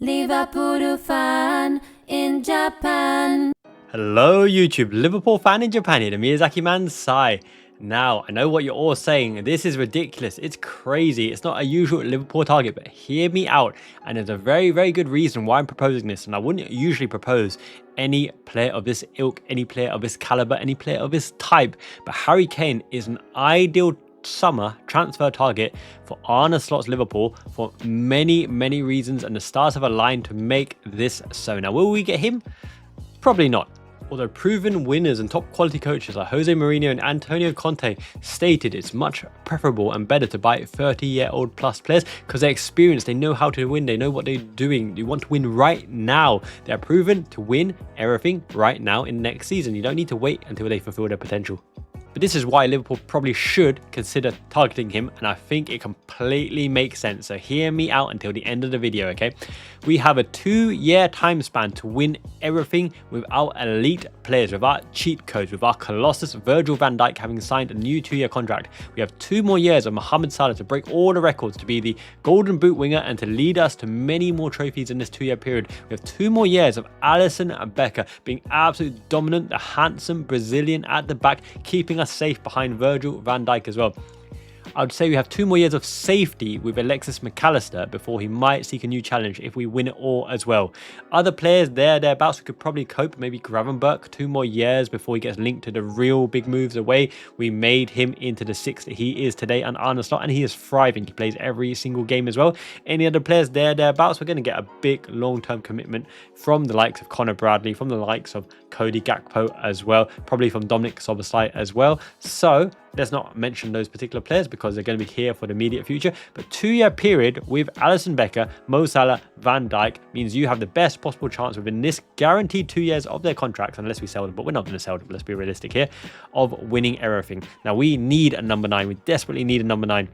Liverpool Fan in Japan. Hello YouTube, Liverpool Fan in Japan here, the Miyazaki Man Si. Now, I know what you're all saying, this is ridiculous, it's crazy, it's not a usual Liverpool target, but hear me out, and there's a very good reason why I'm proposing this, and I wouldn't usually propose any player of this ilk, any player of this caliber, any player of this type, but Harry Kane is an ideal summer transfer target for Arne Slot's Liverpool for many reasons, and the stars have aligned to make this so. Now, will we get him? Probably not. Although proven winners and top quality coaches like Jose Mourinho and Antonio Conte stated it's much preferable and better to buy 30-year-old plus players because they're experienced, they know how to win, they know what they're doing, you want to win right now. They're proven to win everything right now in next season. You don't need to wait until they fulfill their potential. But this is why Liverpool probably should consider targeting him, and I think it completely makes sense. So hear me out until the end of the video, okay? We have a 2-year time span to win everything with our elite players, with our cheat codes, with our Colossus Virgil van Dijk having signed a new 2-year contract. We have 2 more years of Mohamed Salah to break all the records, to be the Golden Boot winger and to lead us to many more trophies in this 2-year period. We have 2 more years of Alisson Becker being absolutely dominant, the handsome Brazilian at the back, keeping us safe behind Virgil van Dijk as well. I would say we have 2 more years of safety with Alexis McAllister before he might seek a new challenge if we win it all as well. Other players thereabouts we could probably cope, maybe Gravenberch, 2 more years before he gets linked to the real big moves away. We made him into the 6 that he is today on Arne Slot, and he is thriving. He plays every single game as well. Any other players thereabouts, we're going to get a big long-term commitment from the likes of Conor Bradley, from the likes of Cody Gakpo as well, probably from Dominic Szoboszlai as well. So let's not mention those particular players because they're going to be here for the immediate future. But 2-year period with Alisson Becker, Mo Salah, Van Dijk means you have the best possible chance within this guaranteed 2 years of their contracts, unless we sell them, but we're not going to sell them, let's be realistic here, of winning everything. Now, we need a number 9. We desperately need a number 9.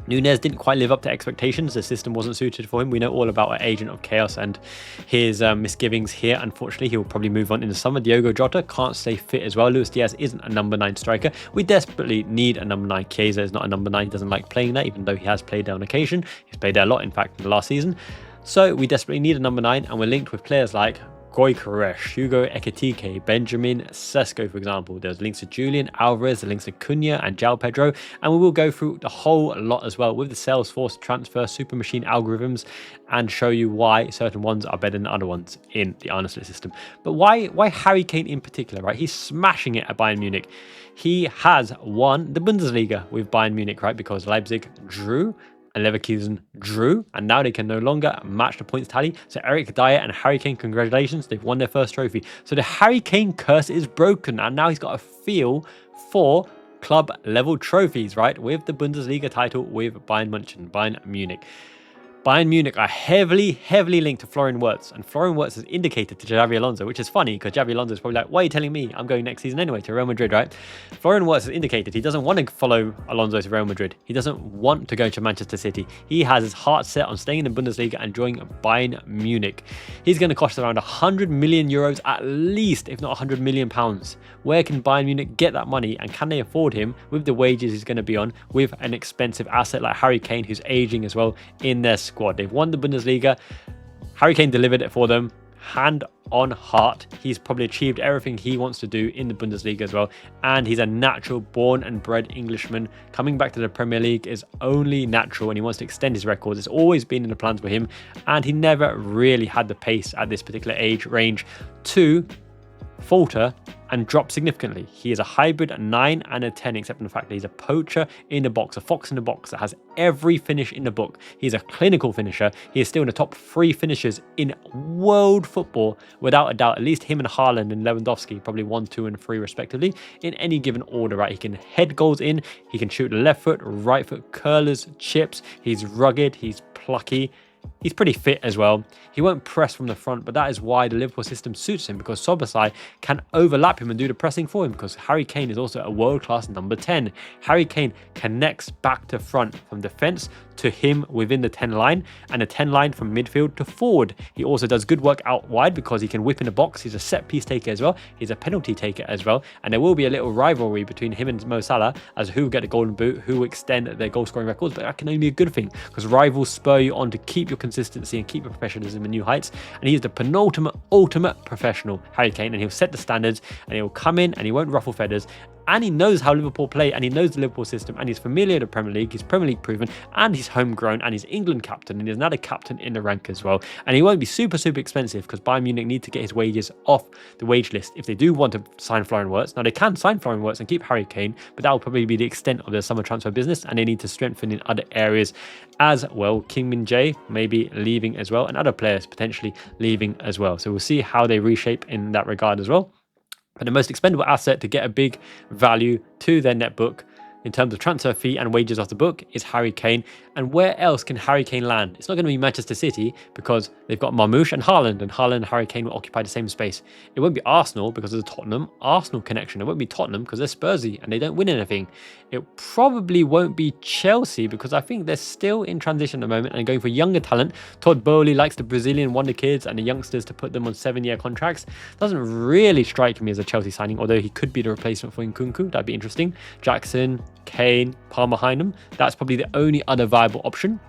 Núñez didn't quite live up to expectations. The system wasn't suited for him. We know all about our agent of chaos and his misgivings here. Unfortunately, he'll probably move on in the summer. Diogo Jota can't stay fit as well. Luis Diaz isn't a number 9 striker. We desperately need a number 9. Chiesa is not a number 9. He doesn't like playing there, even though he has played there on occasion. He's played there a lot, in fact, in the last season. So we desperately need a number 9, and we're linked with players like Gyökeres, Hugo Ekitike, Benjamin Sesko, for example. There's links to Julian Alvarez, the links to Cunha and João Pedro, and we will go through the whole lot as well with the Salesforce transfer super machine algorithms and show you why certain ones are better than other ones in the Arne Slot system. But why Harry Kane in particular, right? He's smashing it at Bayern Munich. He has won the Bundesliga with Bayern Munich, right? Because Leipzig drew and Leverkusen drew, and now they can no longer match the points tally. So Eric Dyer and Harry Kane, congratulations, they've won their first trophy. So the Harry Kane curse is broken, and now he's got a feel for club level trophies, right? With the Bundesliga title with Bayern Munich. Bayern Munich are heavily linked to Florian Wirtz, and Florian Wirtz has indicated to Xabi Alonso, which is funny because Xabi Alonso is probably like, why are you telling me? I'm going next season anyway to Real Madrid, right? Florian Wirtz has indicated he doesn't want to follow Alonso to Real Madrid. He doesn't want to go to Manchester City. He has his heart set on staying in the Bundesliga and joining Bayern Munich. He's going to cost around 100 million euros at least, if not 100 million pounds. Where can Bayern Munich get that money, and can they afford him with the wages he's going to be on with an expensive asset like Harry Kane, who's aging as well in their squad? They've won the Bundesliga. Harry Kane delivered it for them. Hand on heart, he's probably achieved everything he wants to do in the Bundesliga as well, and he's a natural born and bred Englishman. Coming back to the Premier League is only natural, and he wants to extend his records. It's always been in the plans for him, and he never really had the pace at this particular age range to falter and drop significantly. He is a hybrid 9 and a 10, except in the fact that he's a poacher in the box, a fox in the box that has every finish in the book. He's a clinical finisher. He is still in the top 3 finishers in world football, without a doubt. At least him and Haaland and Lewandowski, probably 1, 2, and 3 respectively, in any given order, right? He can head goals in, he can shoot left foot, right foot, curlers, chips. He's rugged, he's plucky. He's pretty fit as well. He won't press from the front, but that is why the Liverpool system suits him, because Szoboszlai can overlap him and do the pressing for him, because Harry Kane is also a world-class number 10. Harry Kane connects back to front from defence to him within the 10 line, and a 10 line from midfield to forward. He also does good work out wide because he can whip in the box. He's a set piece taker as well. He's a penalty taker as well. And there will be a little rivalry between him and Mo Salah as who will get the golden boot, who will extend their goal scoring records. But that can only be a good thing, because rivals spur you on to keep your your consistency and keep your professionalism in new heights. And he's the penultimate, ultimate professional, Harry Kane, and he'll set the standards and he'll come in and he won't ruffle feathers. And he knows how Liverpool play, and he knows the Liverpool system, and he's familiar with the Premier League. He's Premier League proven, and he's homegrown, and he's England captain, and he's another captain in the rank as well. And he won't be super, super expensive because Bayern Munich need to get his wages off the wage list if they do want to sign Florian Wirtz. Now, they can sign Florian Wirtz and keep Harry Kane, but that will probably be the extent of their summer transfer business, and they need to strengthen in other areas as well. Kim Min-jae maybe leaving as well, and other players potentially leaving as well. So we'll see how they reshape in that regard as well. But the most expendable asset to get a big value to their net book in terms of transfer fee and wages off the book is Harry Kane. And where else can Harry Kane land? It's not going to be Manchester City because they've got Marmoush and Haaland and Harry Kane will occupy the same space. It won't be Arsenal because of the Tottenham-Arsenal connection. It won't be Tottenham because they're Spursy and they don't win anything. It probably won't be Chelsea because I think they're still in transition at the moment and going for younger talent. Todd Bowley likes the Brazilian wonder kids and the youngsters to put them on 7-year contracts. Doesn't really strike me as a Chelsea signing, although he could be the replacement for Nkunku. That'd be interesting. Jackson, Kane, Palmer behind him. That's probably the only other viable option.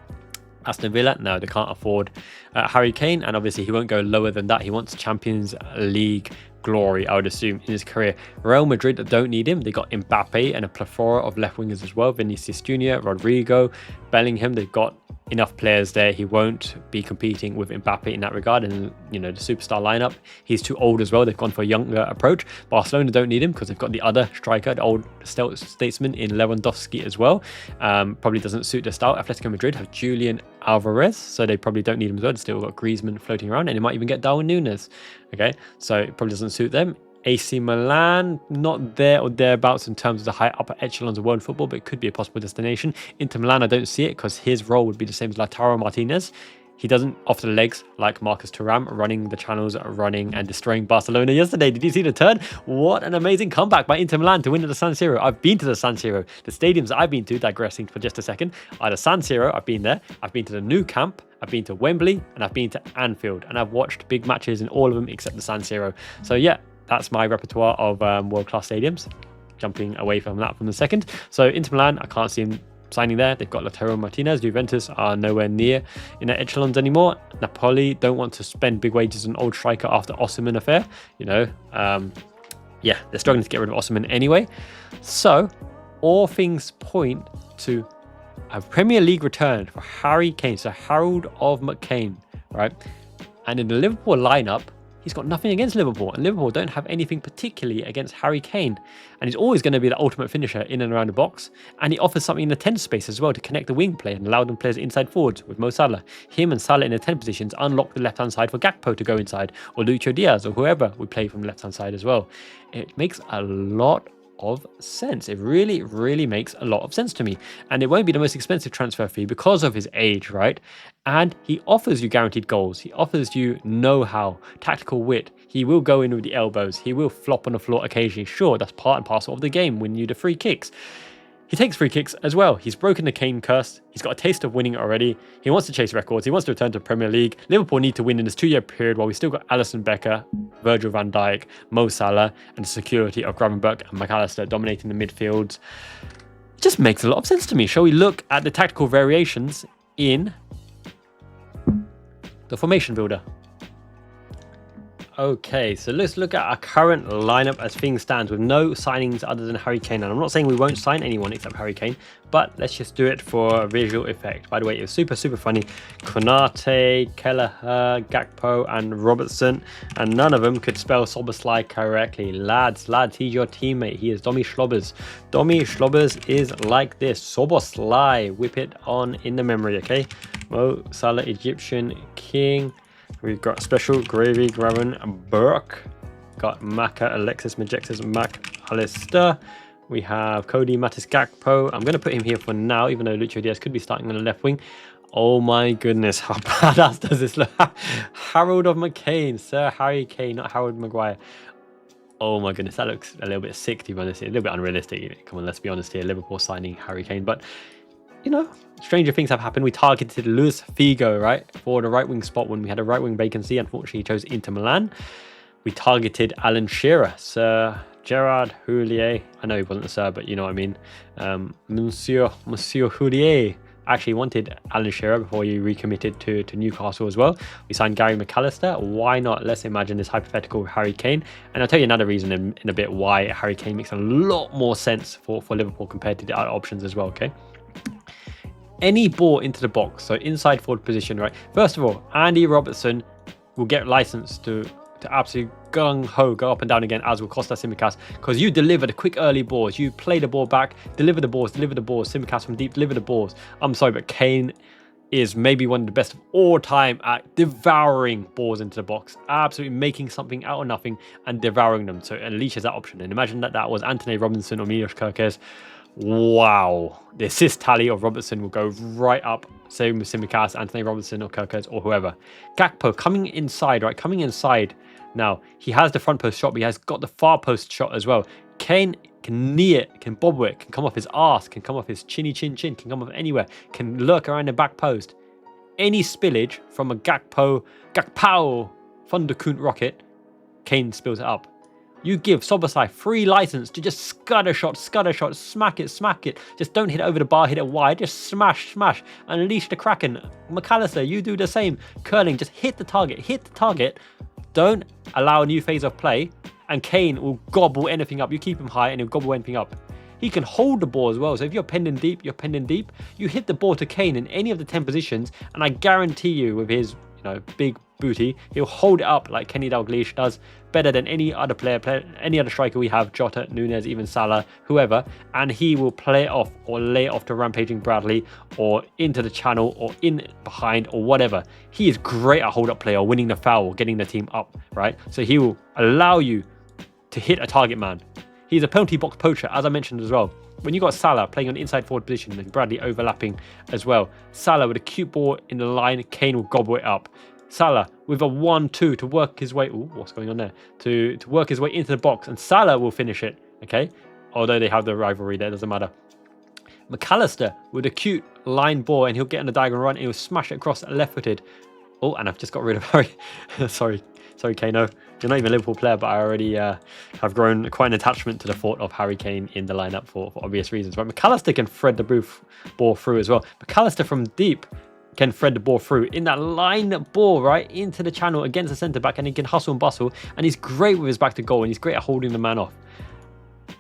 Aston Villa, no, they can't afford Harry Kane, and obviously he won't go lower than that. He wants Champions League glory, I would assume, in his career. Real Madrid don't need him. They got Mbappe and a plethora of left wingers as well. Vinicius Junior, Rodrigo, Bellingham. They've got enough players there. He won't be competing with Mbappe in that regard. And, you know, the superstar lineup, he's too old as well. They've gone for a younger approach. Barcelona don't need him because they've got the other striker, the old statesman in Lewandowski as well. Probably doesn't suit their style. Atletico Madrid have Julian Alvarez, so they probably don't need him as well. They've still got Griezmann floating around, and they might even get Darwin Núñez. Okay, so it probably doesn't suit them. AC Milan, not there or thereabouts in terms of the high upper echelons of world football, but it could be a possible destination. Inter Milan, I don't see it because his role would be the same as Lautaro Martinez. He doesn't offer the legs like Marcus Thuram, running the channels, running and destroying Barcelona yesterday. Did you see the turn? What an amazing comeback by Inter Milan to win at the San Siro. I've been to the San Siro. The stadiums I've been to, digressing for just a second, are the San Siro. I've been there. I've been to the Nou Camp. I've been to Wembley, and I've been to Anfield. And I've watched big matches in all of them except the San Siro. So yeah, that's my repertoire of world-class stadiums. Jumping away from that from the second. So Inter Milan, I can't see him signing there. They've got Lautaro Martinez. Juventus are nowhere near in their echelons anymore. Napoli don't want to spend big wages on old striker after Osimhen affair. You know, yeah, they're struggling to get rid of Osimhen anyway. So all things point to a Premier League return for Harry Kane. So Harold of McCain, right? And in the Liverpool lineup, he's got nothing against Liverpool, and Liverpool don't have anything particularly against Harry Kane. And he's always going to be the ultimate finisher in and around the box. And he offers something in the 10 space as well to connect the wing play and allow them players inside forwards with Mo Salah. Him and Salah in the 10 positions unlock the left-hand side for Gakpo to go inside, or Lucho Diaz, or whoever we play from the left-hand side as well. It makes a lot of sense. It really, really makes a lot of sense to me. And it won't be the most expensive transfer fee because of his age, right? And he offers you guaranteed goals. He offers you know-how, tactical wit. He will go in with the elbows. He will flop on the floor occasionally. Sure, that's part and parcel of the game, win you the free kicks. He takes free kicks as well. He's broken the Kane curse. He's got a taste of winning already. He wants to chase records. He wants to return to Premier League. Liverpool need to win in this 2-year period while we still got Alisson Becker, Virgil van Dijk, Mo Salah, and the security of Gravenberch and McAllister dominating the midfields. It just makes a lot of sense to me. Shall we look at the tactical variations in the formation builder? Okay, so let's look at our current lineup as things stand with no signings other than Harry Kane. And I'm not saying we won't sign anyone except Harry Kane, but let's just do it for visual effect. By the way, it was super, super funny. Konate, Kelleher, Gakpo, and Robertson, and none of them could spell Soboslai correctly. Lads, he's your teammate. He is Domi Schlobbers. Domi Schlobbers is like this. Soboslai, whip it on in the memory, okay? Mo Salah, Egyptian King. We've got Special, Gravy, Gravenberch. Got Maka, Alexis, Majexis, McAllister. We have Cody, Mattis, Gakpo. I'm going to put him here for now, even though Lucho Diaz could be starting on the left wing. Oh my goodness, how badass does this look? Harold of McCain, Sir Harry Kane, not Harold Maguire. Oh my goodness, that looks a little bit sick, to be honest. A little bit unrealistic. Come on, let's be honest here. Liverpool signing Harry Kane, but you know, stranger things have happened. We targeted Luis Figo, right, for the right wing spot when we had a right wing vacancy. Unfortunately, he chose Inter Milan. We targeted Alan Shearer, Sir Gerard Houllier. I know he wasn't a sir, but you know what I mean. Monsieur Houllier. actually wanted Alan Shearer before he recommitted to Newcastle as well. We signed Gary McAllister. Why not? Let's imagine this hypothetical Harry Kane. And I'll tell you another reason in a bit why Harry Kane makes a lot more sense for Liverpool compared to the other options as well, okay? Any ball into the box, so inside forward position, right? First of all, Andy Robertson will get licensed to absolutely gung-ho go up and down again, as will Costa Tsimikas, because you deliver the quick early balls, you play the ball back, deliver the balls, Tsimikas from deep, deliver the balls. I'm sorry, but Kane is maybe one of the best of all time at devouring balls into the box, absolutely making something out of nothing and devouring them. So unleashes that option. And imagine that was Anthony Robinson or Milos Kerkez. Wow, the assist tally of Robertson will go right up. Same with Tsimikas, Anthony Robinson or Kerkez or whoever. Gakpo coming inside, right? Coming inside. Now, he has the front post shot, but he has got the far post shot as well. Kane can knee it, can bobble it, can come off his arse, can come off his chinny chin, can come off anywhere, can lurk around the back post. Any spillage from a Gakpo Thunderkunt rocket, Kane spills it up. You give Szoboszlai free license to just scudder shot, smack it. Just don't hit it over the bar, hit it wide, just smash, unleash the Kraken. McAllister, you do the same. Curling, just hit the target. Don't allow a new phase of play, and Kane will gobble anything up. You keep him high and he'll gobble anything up. He can hold the ball as well. So if you're pending deep, you hit the ball to Kane in any of the 10 positions, and I guarantee you with his big booty, he'll hold it up like Kenny Dalglish does, better than any other player, any other striker we have, Jota, Nunes, even Salah, whoever, and he will play it off or lay it off to rampaging Bradley or into the channel or in behind or whatever. He is great at hold up play or winning the foul or getting the team up, right? So he will allow you to hit a target man. He's a penalty box poacher, as I mentioned as well. When you got Salah playing on inside forward position and Bradley overlapping as well, Salah with a cute ball in the line, Kane will gobble it up. Salah with a 1-2 to work his way. Ooh, what's going on there? To work his way into the box, and Salah will finish it. Okay, although they have the rivalry there, doesn't matter. McAllister with a cute line ball, and he'll get on the diagonal run and he'll smash it across left-footed. Oh, and I've just got rid of Harry. sorry, Kano. You're not even a Liverpool player, but I already have grown quite an attachment to the thought of Harry Kane in the lineup for obvious reasons. Right, McAllister can thread the ball through as well. McAllister from deep can thread the ball through in that line ball right into the channel against the centre back, and he can hustle and bustle, and he's great with his back to goal, and he's great at holding the man off.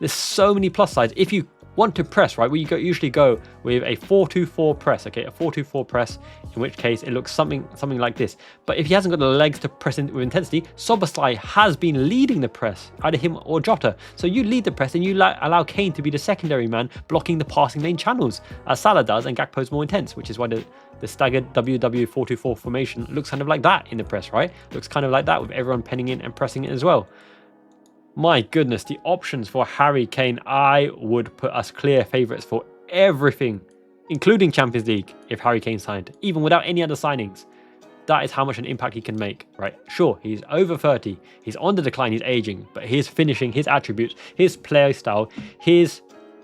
There's so many plus sides. If you want to press, right, we usually go with a 4-2-4 press, okay, a 4-2-4 press, in which case it looks something like this. But if he hasn't got the legs to press with intensity, Szoboszlai has been leading the press, either him or Jota. So you lead the press and you allow Kane to be the secondary man blocking the passing lane channels, as Salah does, and Gakpo's more intense, which is why the staggered WW 4-2-4 formation looks kind of like that in the press, right? Looks kind of like that with everyone penning in and pressing it as well. My goodness, the options for Harry Kane, I would put us clear favourites for everything, including Champions League, if Harry Kane signed, even without any other signings. That is how much an impact he can make, right? Sure, he's over 30, he's on the decline, he's aging, but his finishing, his attributes, his play style, his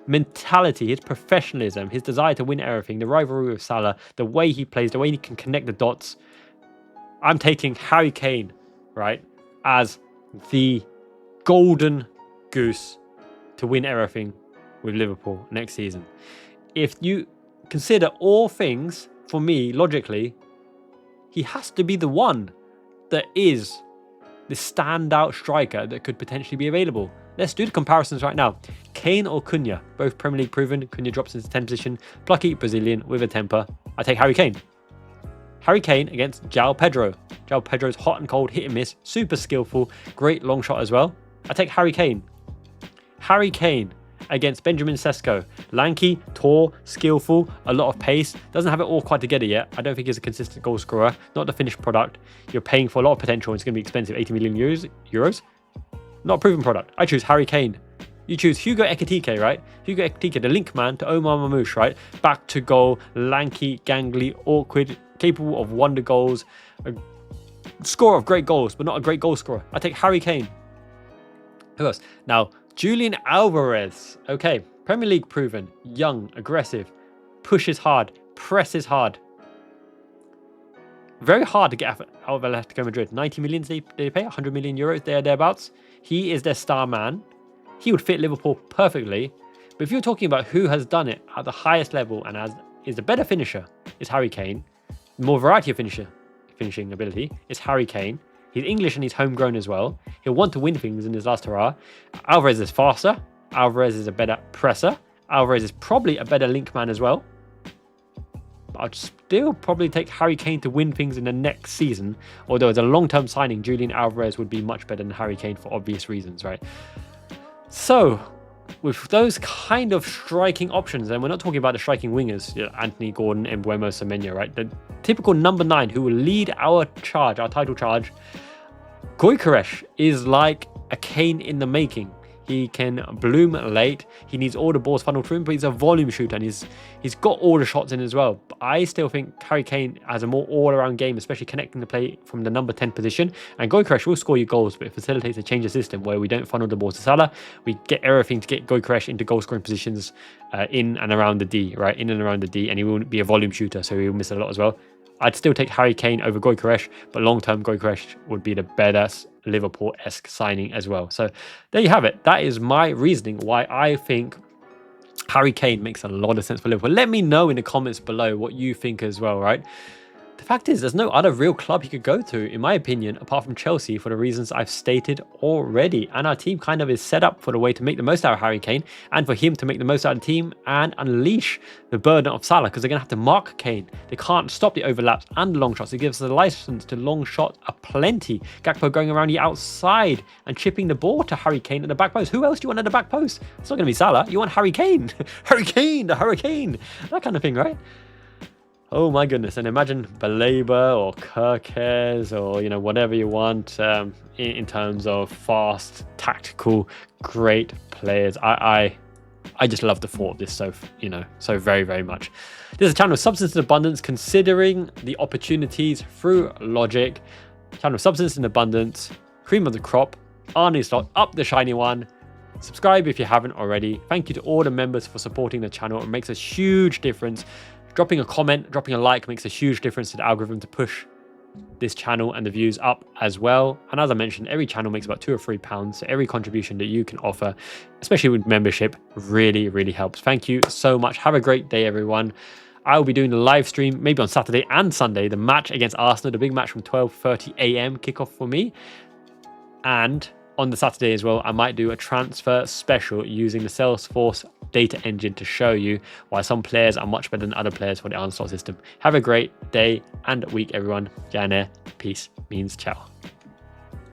mentality, his professionalism, his desire to win everything, the rivalry with Salah, the way he plays, the way he can connect the dots. I'm taking Harry Kane, right, as the golden goose to win everything with Liverpool next season. If you consider all things, for me, logically, he has to be the one that is the standout striker that could potentially be available. Let's do the comparisons right now. Kane or Cunha, both Premier League proven. Cunha drops into 10th position, plucky Brazilian with a temper. I take Harry Kane. Harry Kane against João Pedro. João Pedro's hot and cold, hit and miss, super skillful, great long shot as well. I take Harry Kane. Harry Kane against Benjamin Sesko. Lanky, tall, skillful, a lot of pace. Doesn't have it all quite together yet. I don't think he's a consistent goal scorer. Not the finished product. You're paying for a lot of potential. And it's going to be expensive, 80 million euros. Not a proven product. I choose Harry Kane. You choose Hugo Ekitike, right? Hugo Ekitike, the link man to Omar Mamouche, right? Back to goal, lanky, gangly, awkward, capable of wonder goals. A scorer of great goals, but not a great goal scorer. I take Harry Kane. Who else? Now, Julian Alvarez. Okay, Premier League proven, young, aggressive, pushes hard, presses hard. Very hard to get out of Atletico Madrid. 90 million they pay, 100 million euros, thereabouts. He is their star man. He would fit Liverpool perfectly. But if you're talking about who has done it at the highest level and has is the better finisher is Harry Kane. More variety of finishing ability is Harry Kane. He's English and he's homegrown as well. He'll want to win things in his last hurrah. Alvarez is faster. Alvarez is a better presser. Alvarez is probably a better link man as well. But I'd still probably take Harry Kane to win things in the next season. Although as a long-term signing, Julian Alvarez would be much better than Harry Kane for obvious reasons, right? So, with those kind of striking options, and we're not talking about the striking wingers, Anthony Gordon, Mbeumo, Semenyo, right? The typical number 9 who will lead our charge, our title charge. Gyökeres is like a Kane in the making. He can bloom late. He needs all the balls funneled through him, but he's a volume shooter and he's got all the shots in as well. But I still think Harry Kane has a more all-around game, especially connecting the play from the number 10 position. And Gyökeres will score you goals, but it facilitates a change of system where we don't funnel the balls to Salah. We get everything to get Gyökeres into goal-scoring positions in and around the D, right? In and around the D, and he will be a volume shooter, so he will miss a lot as well. I'd still take Harry Kane over Gyökeres, but long-term Gyökeres would be the better Liverpool-esque signing as well. So there you have it. That is my reasoning why I think Harry Kane makes a lot of sense for Liverpool. Let me know in the comments below what you think as well, right? The fact is, there's no other real club he could go to, in my opinion, apart from Chelsea, for the reasons I've stated already. And our team kind of is set up for the way to make the most out of Harry Kane and for him to make the most out of the team and unleash the burden of Salah, because they're going to have to mark Kane. They can't stop the overlaps and the long shots. It gives us a license to long shot aplenty. Gakpo going around the outside and chipping the ball to Harry Kane at the back post. Who else do you want at the back post? It's not going to be Salah. You want Harry Kane. Harry Kane, the Hurricane. That kind of thing, right? Oh my goodness. And imagine Baleba or Kirkes or, whatever you want in terms of fast, tactical, great players. I just love the thought of this so very, very much. This is a channel of substance and abundance, considering the opportunities through logic. Channel of substance and abundance, cream of the crop, Arnie slot, up the shiny one. Subscribe if you haven't already. Thank you to all the members for supporting the channel. It makes a huge difference. Dropping a comment, dropping a like makes a huge difference to the algorithm to push this channel and the views up as well. And as I mentioned, every channel makes about £2 or £3. So every contribution that you can offer, especially with membership, really, really helps. Thank you so much. Have a great day, everyone. I will be doing the live stream maybe on Saturday and Sunday, the match against Arsenal, the big match from 12:30 a.m. kickoff for me. And on the Saturday as well, I might do a transfer special using the Salesforce data engine to show you why some players are much better than other players for the Arsenal system. Have a great day and week, everyone. Jane, peace means ciao.